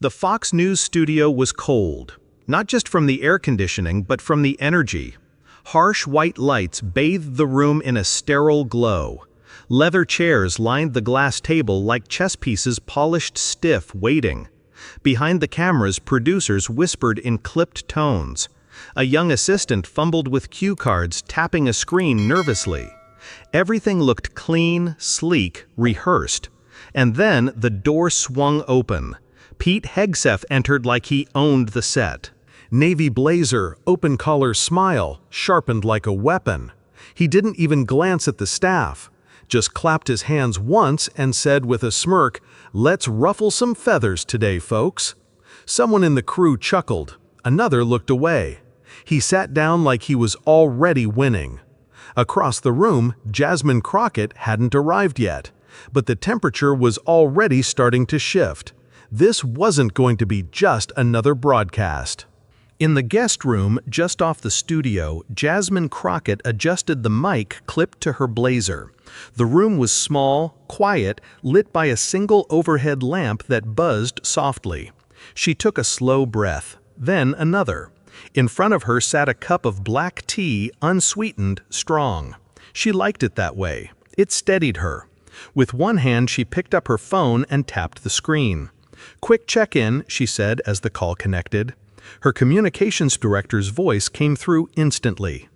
The Fox News studio was cold, not just from the air conditioning, but from the energy. Harsh white lights bathed the room in a sterile glow. Leather chairs lined the glass table like chess pieces polished stiff, waiting. Behind the cameras, producers whispered in clipped tones. A young assistant fumbled with cue cards, tapping a screen nervously. Everything looked clean, sleek, rehearsed. And then the door swung open. Pete Hegseth entered like he owned the set. Navy blazer, open collar smile, sharpened like a weapon. He didn't even glance at the staff, just clapped his hands once and said with a smirk, "Let's ruffle some feathers today, folks." Someone in the crew chuckled. Another looked away. He sat down like he was already winning. Across the room, Jasmine Crockett hadn't arrived yet, but the temperature was already starting to shift. This wasn't going to be just another broadcast. In the guest room, just off the studio, Jasmine Crockett adjusted the mic clipped to her blazer. The room was small, quiet, lit by a single overhead lamp that buzzed softly. She took a slow breath, then another. In front of her sat a cup of black tea, unsweetened, strong. She liked it that way. It steadied her. With one hand, she picked up her phone and tapped the screen. "Quick check-in," she said as the call connected. Her communications director's voice came through instantly.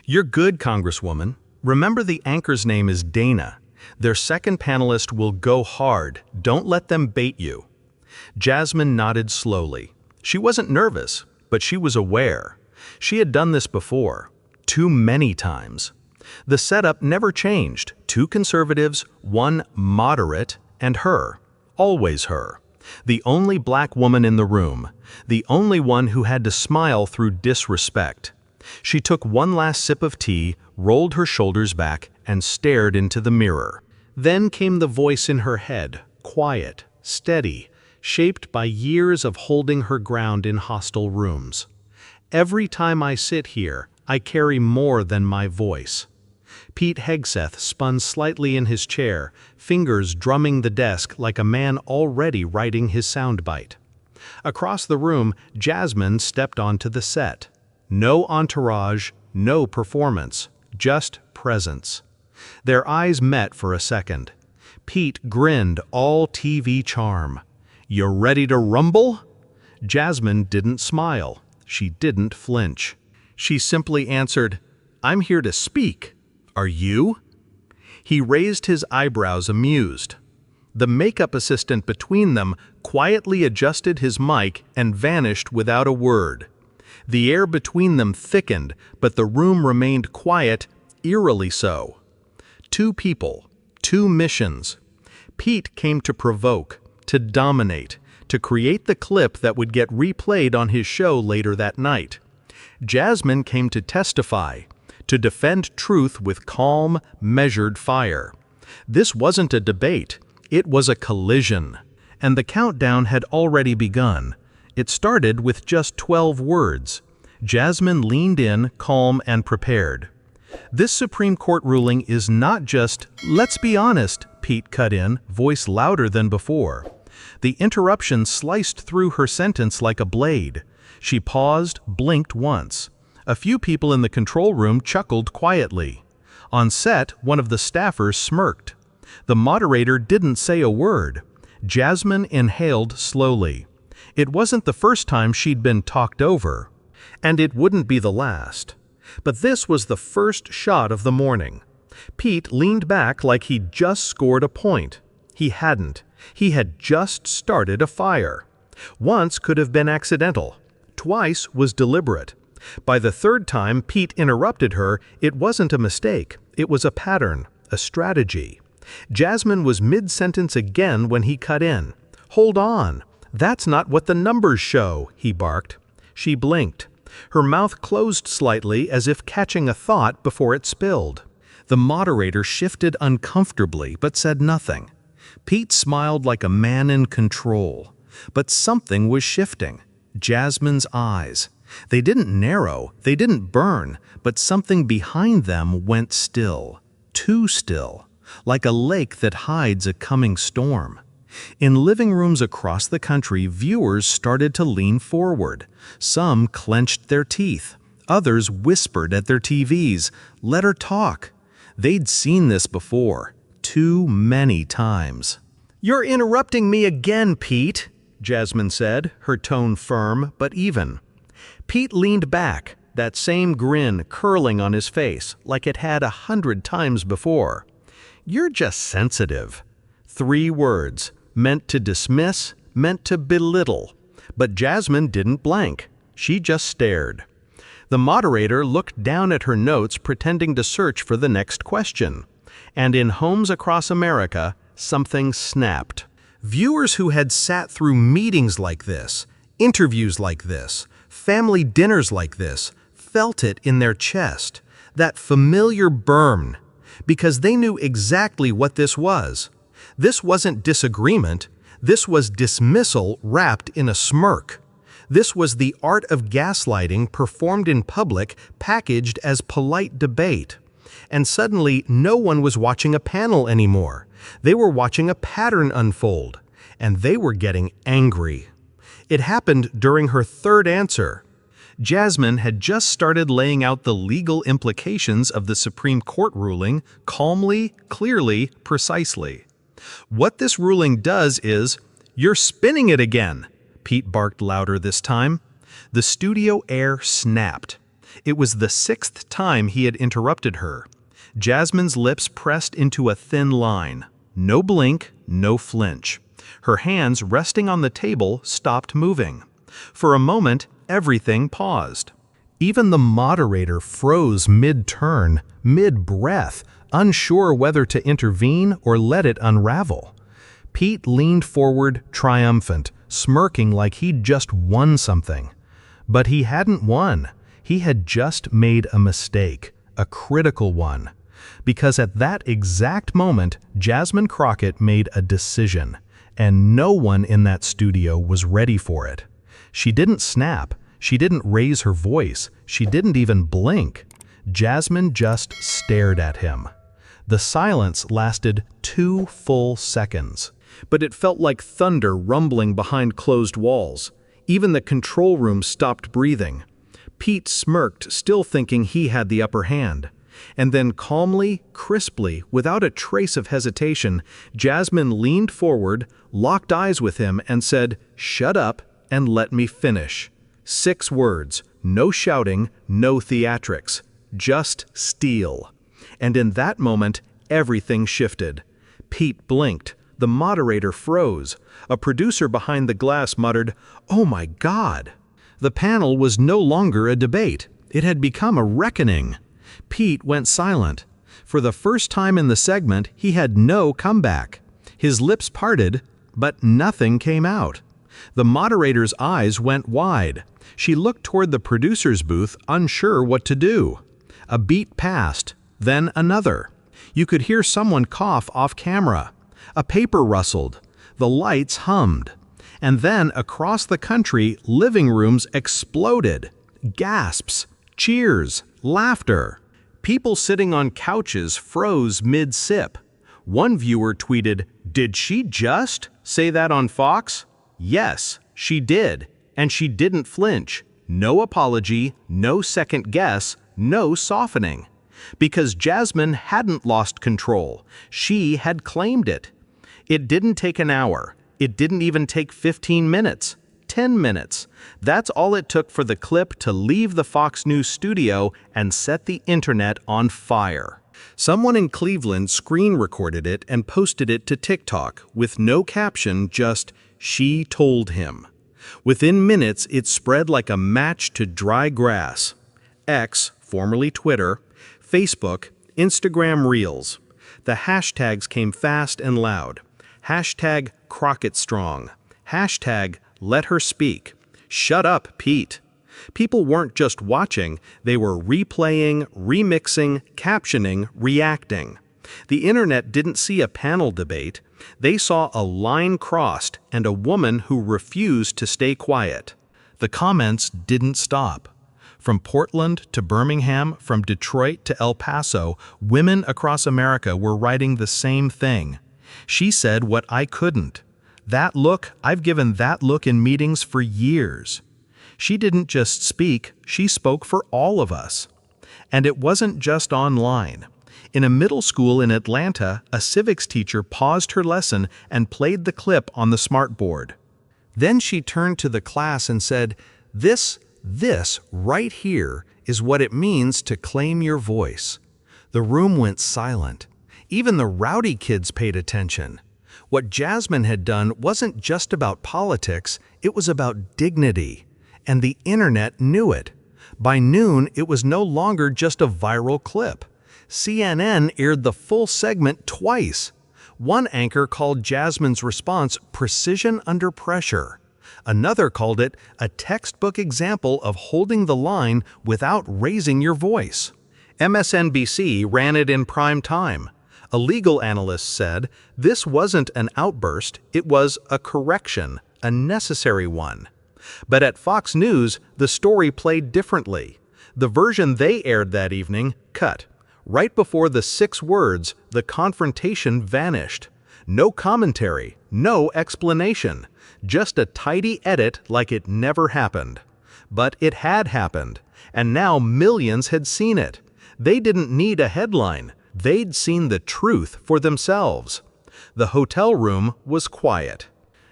"You're good, Congresswoman. Remember, the anchor's name is Dana. Their second panelist will go hard. Don't let them bait you." Jasmine nodded slowly. She wasn't nervous, but she was aware. She had done this before. Too many times. The setup never changed. Two conservatives, one moderate, and her. Always her. The only black woman in the room. The only one who had to smile through disrespect. She took one last sip of tea, rolled her shoulders back, and stared into the mirror. Then came the voice in her head, quiet, steady, shaped by years of holding her ground in hostile rooms. "Every time I sit here, I carry more than my voice." Pete Hegseth spun slightly in his chair, fingers drumming the desk like a man already writing his soundbite. Across the room, Jasmine stepped onto the set. No entourage, no performance, just presence. Their eyes met for a second. Pete grinned, all TV charm. "You ready to rumble?" Jasmine didn't smile. She didn't flinch. She simply answered, "I'm here to speak. Are you?" He raised his eyebrows, amused. The makeup assistant between them quietly adjusted his mic and vanished without a word. The air between them thickened, but the room remained quiet, eerily so. Two people, two missions. Pete came to provoke, to dominate, to create the clip that would get replayed on his show later that night. Jasmine came to testify, to defend truth with calm, measured fire. This wasn't a debate, it was a collision. And the countdown had already begun. It started with just 12 words. Jasmine leaned in, calm and prepared. "This Supreme Court ruling is not just, let's be honest," Pete cut in, voice louder than before. The interruption sliced through her sentence like a blade. She paused, blinked once. A few people in the control room chuckled quietly. On set, one of the staffers smirked. The moderator didn't say a word. Jasmine inhaled slowly. It wasn't the first time she'd been talked over. And it wouldn't be the last. But this was the first shot of the morning. Pete leaned back like he'd just scored a point. He hadn't. He had just started a fire. Once could have been accidental. Twice was deliberate. By the third time Pete interrupted her, it wasn't a mistake. It was a pattern, a strategy. Jasmine was mid-sentence again when he cut in. "Hold on. That's not what the numbers show," he barked. She blinked. Her mouth closed slightly as if catching a thought before it spilled. The moderator shifted uncomfortably but said nothing. Pete smiled like a man in control. But something was shifting. Jasmine's eyes. They didn't narrow, they didn't burn, but something behind them went still. Too still. Like a lake that hides a coming storm. In living rooms across the country, viewers started to lean forward. Some clenched their teeth. Others whispered at their TVs, "Let her talk." They'd seen this before, too many times. "You're interrupting me again, Pete," Jasmine said, her tone firm but even. Pete leaned back, that same grin curling on his face like it had 100 times before. "You're just sensitive." 3 words, meant to dismiss, meant to belittle. But Jasmine didn't blank. She just stared. The moderator looked down at her notes, pretending to search for the next question. And in homes across America, something snapped. Viewers who had sat through meetings like this, interviews like this, family dinners like this, felt it in their chest, that familiar burn, because they knew exactly what this was. This wasn't disagreement, this was dismissal wrapped in a smirk. This was the art of gaslighting performed in public, packaged as polite debate. And suddenly, no one was watching a panel anymore. They were watching a pattern unfold, and they were getting angry. It happened during her 3rd answer. Jasmine had just started laying out the legal implications of the Supreme Court ruling calmly, clearly, precisely. What this ruling does is, "You're spinning it again," Pete barked louder this time. The studio air snapped. It was the 6th time he had interrupted her. Jasmine's lips pressed into a thin line. No blink, no flinch. Her hands resting on the table stopped moving. For a moment, everything paused. Even the moderator froze mid-turn, mid-breath, unsure whether to intervene or let it unravel. Pete leaned forward, triumphant, smirking like he'd just won something. But he hadn't won. He had just made a mistake, a critical one. Because at that exact moment, Jasmine Crockett made a decision, and no one in that studio was ready for it. She didn't snap. She didn't raise her voice. She didn't even blink. Jasmine just stared at him. The silence lasted 2 full seconds. But it felt like thunder rumbling behind closed walls. Even the control room stopped breathing. Pete smirked, still thinking he had the upper hand. And then calmly, crisply, without a trace of hesitation, Jasmine leaned forward, locked eyes with him, and said, "Shut up and let me finish." 6 words, no shouting, no theatrics, just steel. And in that moment, everything shifted. Pete blinked. The moderator froze. A producer behind the glass muttered, "Oh my God!" The panel was no longer a debate. It had become a reckoning. Pete went silent. For the first time in the segment, he had no comeback. His lips parted, but nothing came out. The moderator's eyes went wide. She looked toward the producer's booth, unsure what to do. A beat passed, then another. You could hear someone cough off camera. A paper rustled. The lights hummed. And then across the country, living rooms exploded. Gasps, cheers, laughter. People sitting on couches froze mid-sip. One viewer tweeted, "Did she just say that on Fox?" Yes, she did. And she didn't flinch. No apology, no second guess, no softening. Because Jasmine hadn't lost control. She had claimed it. It didn't take an hour. It didn't even take 15 minutes. 10 minutes. That's all it took for the clip to leave the Fox News studio and set the internet on fire. Someone in Cleveland screen recorded it and posted it to TikTok with no caption, just, "She told him." Within minutes, it spread like a match to dry grass. X, formerly Twitter, Facebook, Instagram Reels. The hashtags came fast and loud. Hashtag Crockett Strong. Hashtag Let Her Speak. Shut up, Pete. People weren't just watching, they were replaying, remixing, captioning, reacting. The internet didn't see a panel debate. They saw a line crossed and a woman who refused to stay quiet. The comments didn't stop. From Portland to Birmingham, from Detroit to El Paso, women across America were writing the same thing. She said what I couldn't. That look, I've given that look in meetings for years. She didn't just speak, she spoke for all of us. And it wasn't just online. In a middle school in Atlanta, a civics teacher paused her lesson and played the clip on the smartboard. Then she turned to the class and said, This right here is what it means to claim your voice." The room went silent. Even the rowdy kids paid attention. What Jasmine had done wasn't just about politics, it was about dignity. And the internet knew it. By noon, it was no longer just a viral clip. CNN aired the full segment twice. One anchor called Jasmine's response "precision under pressure." Another called it a textbook example of holding the line without raising your voice. MSNBC ran it in prime time. A legal analyst said this wasn't an outburst, it was a correction, a necessary one. But at Fox News, the story played differently. The version they aired that evening cut. Right before the 6 words, the confrontation vanished. No commentary, no explanation, just a tidy edit like it never happened. But it had happened, and now millions had seen it. They didn't need a headline, they'd seen the truth for themselves. The hotel room was quiet.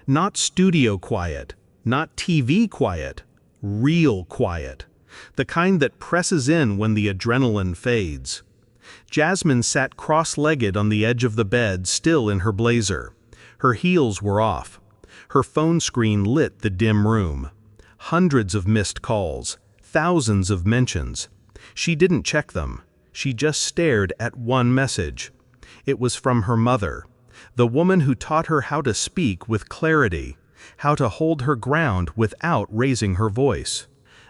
Not studio quiet, not TV quiet, real quiet. The kind that presses in when the adrenaline fades. Jasmine sat cross-legged on the edge of the bed, still in her blazer. Her heels were off. Her phone screen lit the dim room. Hundreds of missed calls, thousands of mentions. She didn't check them. She just stared at one message. It was from her mother, the woman who taught her how to speak with clarity, how to hold her ground without raising her voice.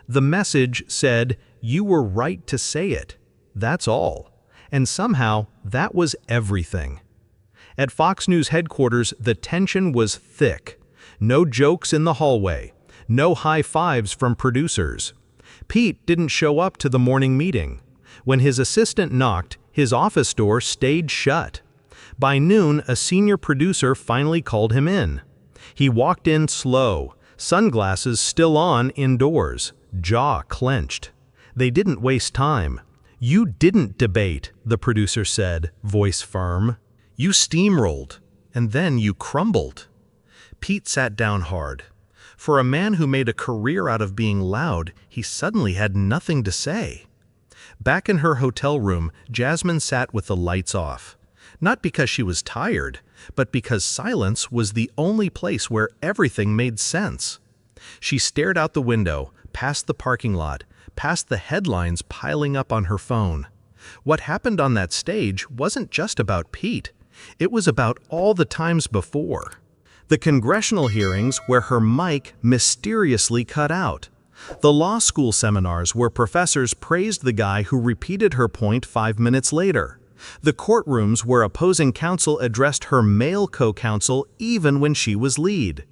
The message said, "You were right to say it. That's all." And somehow, that was everything. At Fox News headquarters, the tension was thick. No jokes in the hallway. No high fives from producers. Pete didn't show up to the morning meeting. When his assistant knocked, his office door stayed shut. By noon, a senior producer finally called him in. He walked in slow, sunglasses still on indoors, jaw clenched. They didn't waste time. "You didn't debate," the producer said, voice firm. "You steamrolled, and then you crumbled." Pete sat down hard. For a man who made a career out of being loud, he suddenly had nothing to say. Back in her hotel room, Jasmine sat with the lights off. Not because she was tired, but because silence was the only place where everything made sense. She stared out the window, past the parking lot, past the headlines piling up on her phone. What happened on that stage wasn't just about Pete. It was about all the times before. The congressional hearings where her mic mysteriously cut out. The law school seminars where professors praised the guy who repeated her point 5 minutes later. The courtrooms where opposing counsel addressed her male co-counsel even when she was lead.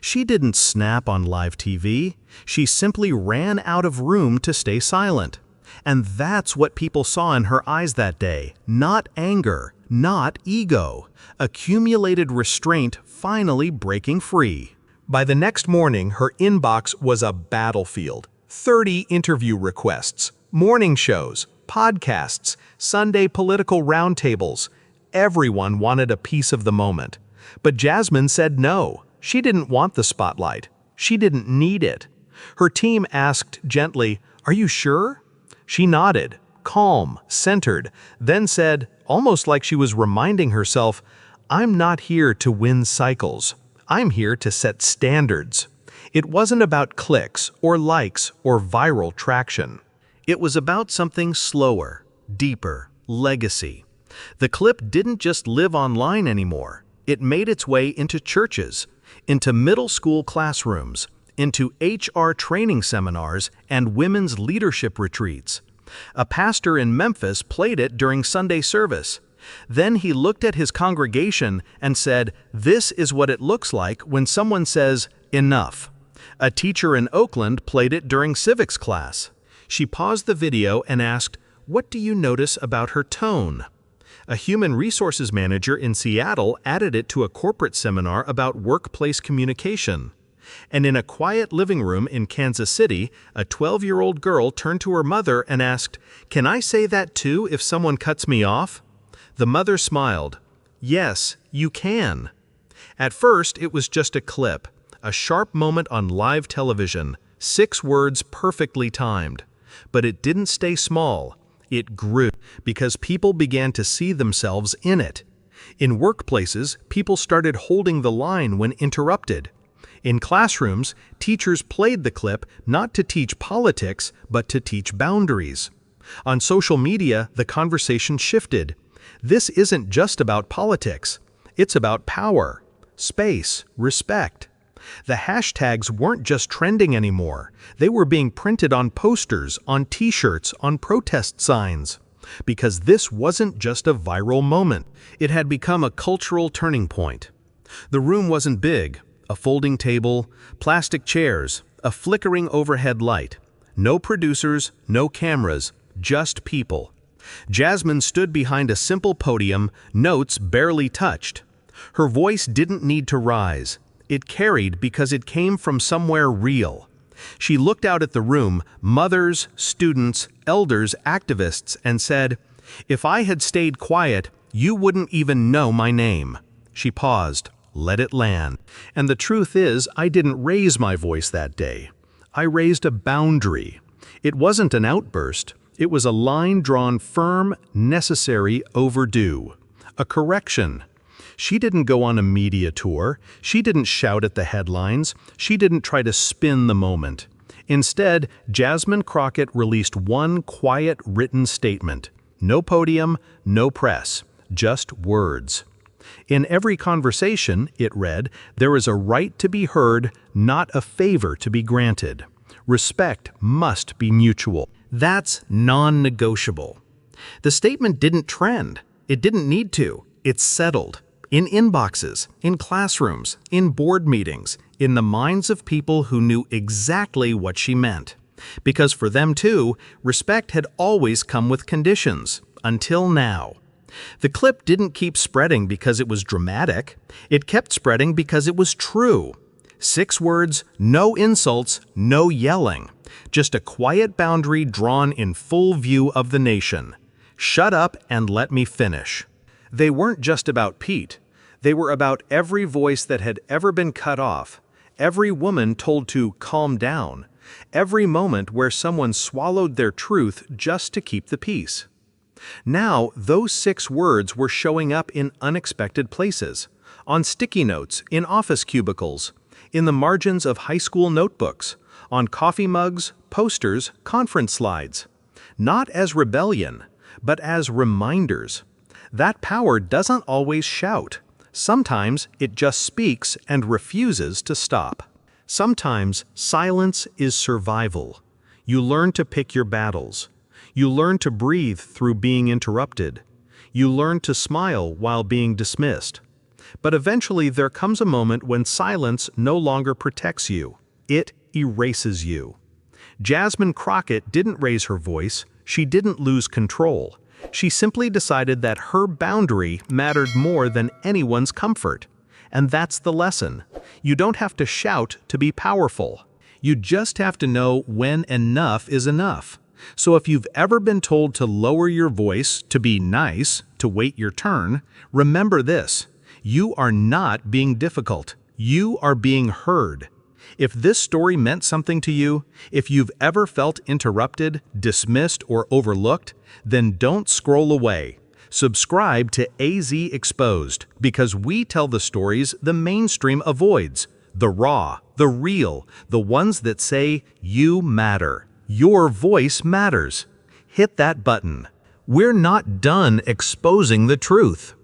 She didn't snap on live TV. She simply ran out of room to stay silent. And that's what people saw in her eyes that day. Not anger, not ego. Accumulated restraint finally breaking free. By the next morning, her inbox was a battlefield. 30 interview requests, morning shows, podcasts, Sunday political roundtables. Everyone wanted a piece of the moment. But Jasmine said no. She didn't want the spotlight. She didn't need it. Her team asked gently, "Are you sure?" She nodded, calm, centered, then said, almost like she was reminding herself, "I'm not here to win cycles. I'm here to set standards." It wasn't about clicks or likes or viral traction. It was about something slower, deeper, legacy. The clip didn't just live online anymore. It made its way into churches, into middle school classrooms, into HR training seminars and women's leadership retreats. A pastor in Memphis played it during Sunday service. Then he looked at his congregation and said, "This is what it looks like when someone says, 'enough.'" A teacher in Oakland played it during civics class. She paused the video and asked, "What do you notice about her tone?" A human resources manager in Seattle added it to a corporate seminar about workplace communication. And in a quiet living room in Kansas City, a 12-year-old girl turned to her mother and asked, "Can I say that too if someone cuts me off?" The mother smiled. "Yes, you can." At first, it was just a clip, a sharp moment on live television, 6 words perfectly timed. But it didn't stay small. It grew because people began to see themselves in it. In workplaces, people started holding the line when interrupted. In classrooms, teachers played the clip not to teach politics, but to teach boundaries. On social media, the conversation shifted. This isn't just about politics. It's about power, space, respect. The hashtags weren't just trending anymore. They were being printed on posters, on t-shirts, on protest signs. Because this wasn't just a viral moment. It had become a cultural turning point. The room wasn't big. A folding table, plastic chairs, a flickering overhead light. No producers, no cameras, just people. Jasmine stood behind a simple podium, notes barely touched. Her voice didn't need to rise. It carried because it came from somewhere real. She looked out at the room, mothers, students, elders, activists, and said, "If I had stayed quiet, you wouldn't even know my name." She paused, let it land. And the truth is, I didn't raise my voice that day. I raised a boundary. It wasn't an outburst. It was a line drawn firm, necessary, overdue. A correction. She didn't go on a media tour. She didn't shout at the headlines. She didn't try to spin the moment. Instead, Jasmine Crockett released one quiet written statement. No podium, no press, just words. In every conversation, it read, there is a right to be heard, not a favor to be granted. Respect must be mutual. That's non-negotiable. The statement didn't trend. It didn't need to. It's settled. In inboxes, in classrooms, in board meetings, in the minds of people who knew exactly what she meant. Because for them too, respect had always come with conditions, until now. The clip didn't keep spreading because it was dramatic. It kept spreading because it was true. 6 words, no insults, no yelling. Just a quiet boundary drawn in full view of the nation. Shut up and let me finish. They weren't just about Pete. They were about every voice that had ever been cut off, every woman told to calm down, every moment where someone swallowed their truth just to keep the peace. Now, those 6 words were showing up in unexpected places, on sticky notes, in office cubicles, in the margins of high school notebooks, on coffee mugs, posters, conference slides. Not as rebellion, but as reminders. That power doesn't always shout. Sometimes it just speaks and refuses to stop. Sometimes silence is survival. You learn to pick your battles. You learn to breathe through being interrupted. You learn to smile while being dismissed. But eventually there comes a moment when silence no longer protects you. It erases you. Jasmine Crockett didn't raise her voice. She didn't lose control. She simply decided that her boundary mattered more than anyone's comfort. And that's the lesson. You don't have to shout to be powerful. You just have to know when enough is enough. So if you've ever been told to lower your voice, to be nice, to wait your turn, remember this. You are not being difficult. You are being heard. If this story meant something to you, if you've ever felt interrupted, dismissed, or overlooked, then don't scroll away. Subscribe to AZ Exposed, because we tell the stories the mainstream avoids. The raw, the real, the ones that say, you matter. Your voice matters. Hit that button. We're not done exposing the truth.